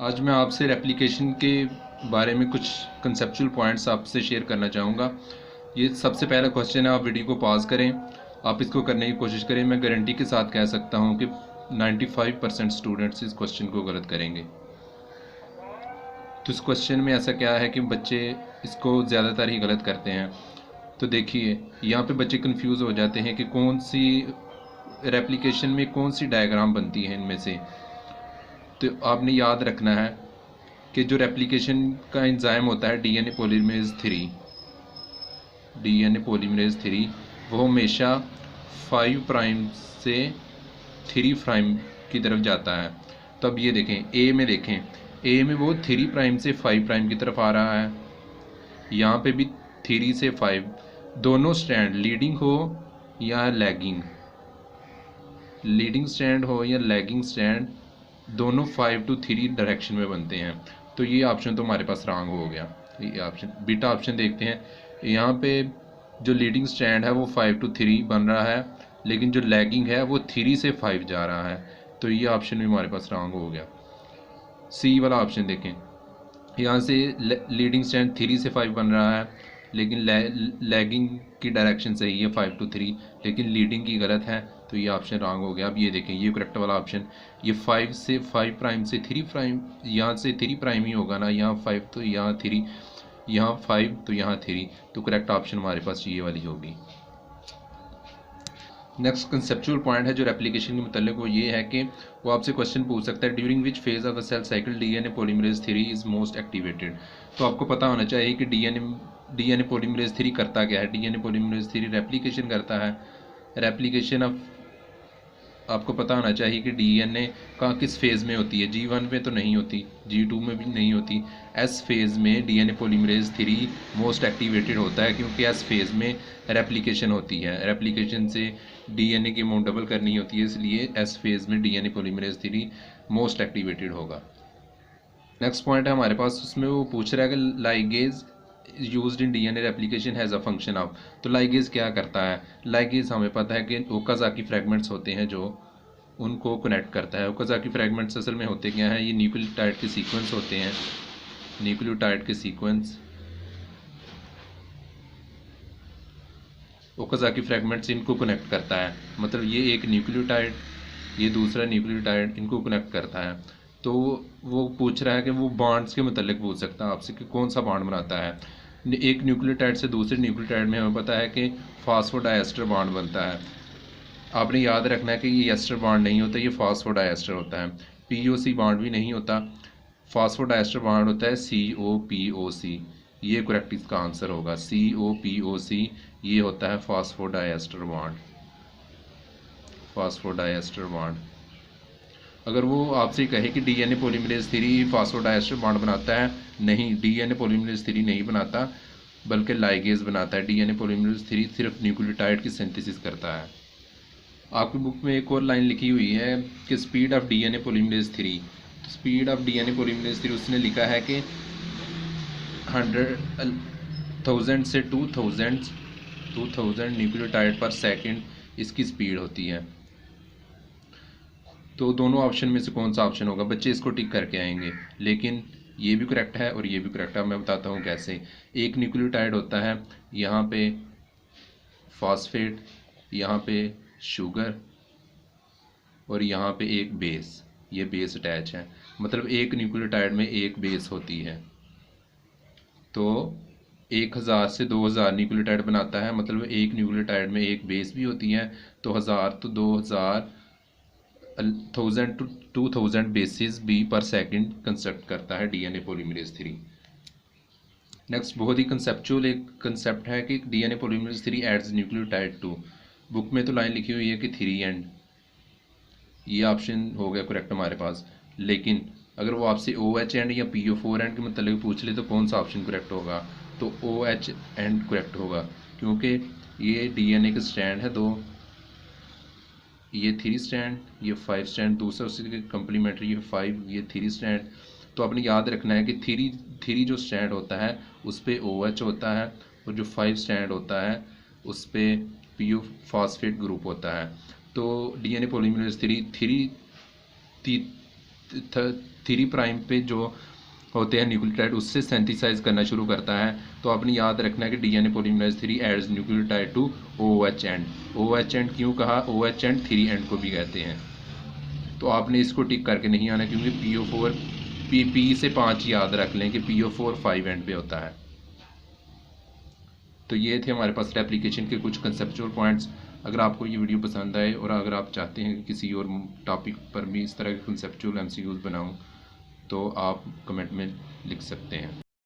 आज मैं आपसे रेप्लिकेशन के बारे में कुछ कंसेप्चुअल पॉइंट्स आपसे शेयर करना चाहूँगा। ये सबसे पहला क्वेश्चन है, आप वीडियो को पॉज करें, आप इसको करने की कोशिश करें। मैं गारंटी के साथ कह सकता हूँ कि 95% स्टूडेंट्स इस क्वेश्चन को गलत करेंगे। तो इस क्वेश्चन में ऐसा क्या है कि बच्चे इसको ज़्यादातर ही गलत करते हैं। तो देखिए, यहाँ पे बच्चे कंफ्यूज हो जाते हैं कि कौन सी रेप्लिकेशन में कौन सी डायग्राम बनती है इनमें से। तो आपने याद रखना है कि जो रेप्लिकेशन का एंजाइम होता है डीएनए पॉलीमरेज 3 वो हमेशा 5 प्राइम से 3 प्राइम की तरफ जाता है। तो अब ये देखें, ए में वो 3 प्राइम से 5 प्राइम की तरफ आ रहा है। यहाँ पे भी 3 से 5, दोनों स्ट्रैंड लीडिंग स्ट्रैंड हो या लैगिंग स्ट्रैंड, दोनों 5 to 3 डायरेक्शन में बनते हैं। तो ये ऑप्शन तो हमारे पास रॉन्ग हो गया। ये ऑप्शन बीटा ऑप्शन देखते हैं। यहाँ पे जो लीडिंग स्ट्रैंड है वो 5 to 3 बन रहा है, लेकिन जो लैगिंग है वो 3 से 5 जा रहा है। तो ये ऑप्शन भी हमारे पास रॉन्ग हो गया। सी वाला ऑप्शन देखें, यहाँ से लीडिंग स्ट्रैंड 3 से 5 बन रहा है, लेकिन लैगिंग की डायरेक्शन सही है 5 to 3, लेकिन लीडिंग की गलत है। तो ये ऑप्शन रॉन्ग हो गया। अब ये देखें, ये करेक्ट वाला ऑप्शन, ये 5 प्राइम से 3 प्राइम, यहाँ से 3 प्राइम ही होगा ना, यहाँ 5 तो यहाँ 3, यहाँ 5 तो यहाँ 3। तो करेक्ट ऑप्शन हमारे पास ये वाली होगी। नेक्स्ट कंसेप्चुअल पॉइंट है जो रेप्लिकेशन के मतलब वो ये है कि वो आपसे क्वेश्चन पूछ सकता है, during which phase of the cell cycle DNA polymerase 3 is most activated. तो आपको पता होना चाहिए कि डीएनए पॉलीमरेज 3 करता क्या है। डीएनए पॉलीमरेज 3 रेप्लिकेशन करता है। रेप्लिकेशन ऑफ आपको पता होना चाहिए कि डीएनए का किस फेज़ में होती है। G1 में तो नहीं होती, G2 में भी नहीं होती। एस फेज़ में डीएनए पॉलीमरेज 3 मोस्ट एक्टिवेटेड होता है, क्योंकि एस फेज़ में रेप्लिकेशन होती है। रेप्लिकेशन से डीएनए की अमाउंट डबल करनी होती है, इसलिए एस फेज़ में डीएनए पॉलीमरेज 3 मोस्ट एक्टिवेटेड होगा। नेक्स्ट पॉइंट है हमारे पास, उसमें वो पूछ रहा है कि ligase used in DNA replication has a function of. तो लाइगेज क्या करता है। लाइगेज हमें पता है कि ओकाज़ाकी फ्रैगमेंट्स होते हैं जो उनको कनेक्ट करता है। ओकाज़ाकी फ्रैगमेंट्स असल में होते क्या हैं, ये न्यूक्लियोटाइड के सीक्वेंस होते हैं। न्यूक्लियोटाइड के सीक्वेंस, ओकाज़ाकी फ्रैगमेंट्स इनको कनेक्ट करता है। मतलब ये एक न्यूक्लियोटाइड, ये दूसरा न्यूक्लियोटाइड, इनको कनेक्ट करता है। तो वो पूछ रहा है कि वो बॉन्ड्स के मतलब पूछ सकता है आपसे कि कौन सा बॉन्ड बनाता है। एक न्यूक्लियोटाइड से दूसरे न्यूक्लियोटाइड में हमें पता है कि फॉस्फोडाइएस्टर बॉन्ड बनता है। आपने याद रखना है कि ये एस्टर बॉन्ड नहीं होता, ये फॉस्फोडाइएस्टर होता है। पीओसी बॉन्ड भी नहीं होता, फॉस्फोडाइएस्टर बॉन्ड होता है COPOC। ये करेक्ट इसका आंसर होगा, COPOC। ये होता है फॉस्फोडाइएस्टर बॉन्ड। अगर वो आपसे कहे कि डीएनए पॉलीमरेज 3 फॉस्फोडाइएस्टर बॉन्ड बनाता है, नहीं, डीएनए पॉलीमरेज 3 नहीं बनाता, बल्कि लाइगेज बनाता है। डीएनए पॉलीमरेज 3 सिर्फ न्यूक्लियोटाइड की सिंथेसिस करता है। आपकी बुक में एक और लाइन लिखी हुई है कि स्पीड ऑफ डीएनए पॉलीमरेज 3। तो स्पीड ऑफ डीएनए पॉलीमरेज 3 उसने लिखा है कि 100,000 से 2000 न्यूक्लियोटाइड पर सेकंड इसकी स्पीड होती है। तो दोनों ऑप्शन में से कौन सा ऑप्शन होगा, बच्चे इसको टिक करके आएंगे। लेकिन ये भी करेक्ट है और ये भी करेक्ट है। मैं बताता हूँ कैसे। एक न्यूक्लियोटाइड होता है, यहाँ पे फॉस्फेट, यहाँ पे शुगर, और यहाँ पे एक बेस, ये बेस अटैच है। मतलब एक न्यूक्लियोटाइड में एक बेस होती है। तो 1000 से 2000 न्यूक्लियोटाइड बनाता है, मतलब एक न्यूक्लियोटाइड में एक बेस भी होती है। तो 1000 तो 2000, 1000 to 2000 बेसिस भी पर सेकंड कंस्ट्रक्ट करता है डीएनए पॉलीमरेज 3। नेक्स्ट बहुत ही कंसेप्चुअल एक कंसेप्ट है कि DNA polymerase 3 adds nucleotide 2। Book में तो लाइन लिखी हुई है कि 3 एंड, ये ऑप्शन हो गया करेक्ट हमारे पास। लेकिन अगर वो आपसे OH एंड या PO4 एंड के मतलब पूछ ले तो कौन सा ऑप्शन करेक्ट होगा। तो OH एंड करेक्ट होगा, क्योंकि ये डीएनए के स्ट्रैंड है दो, ये 3 स्ट्रैंड, ये 5 स्ट्रैंड, दूसरा उसके कम्प्लीमेंट्री ये 5, ये 3 स्ट्रैंड। तो आपने याद रखना है कि 3 जो स्ट्रैंड होता है उस पर OH होता है, और जो 5 स्ट्रैंड होता है उस पर PO फॉस्फेट ग्रुप होता है। तो डीएनए पॉलीमरेज 3 3' पे जो होते हैं न्यूक्लियोटाइड उससे सेंथिसाइज करना शुरू करता है। तो आपने याद रखना है कि DNA polymerase 3 adds nucleotide two OH end. OH end क्यों कहा? OH एंड 3 एंड को भी कहते हैं। तो आपने इसको टिक करके नहीं आना, क्योंकि PO4 P से 5 याद रख लें कि PO4 5 एंड पे होता है। तो ये थे हमारे पास एप्लीकेशन के कुछ कंसेप्चुअल पॉइंट्स। अगर आपको ये वीडियो पसंद आए और अगर आप चाहते हैं कि किसी और टॉपिक पर भी इस तरह के कंसेप्चुअल MCQs बनाऊं, तो आप कमेंट में लिख सकते हैं।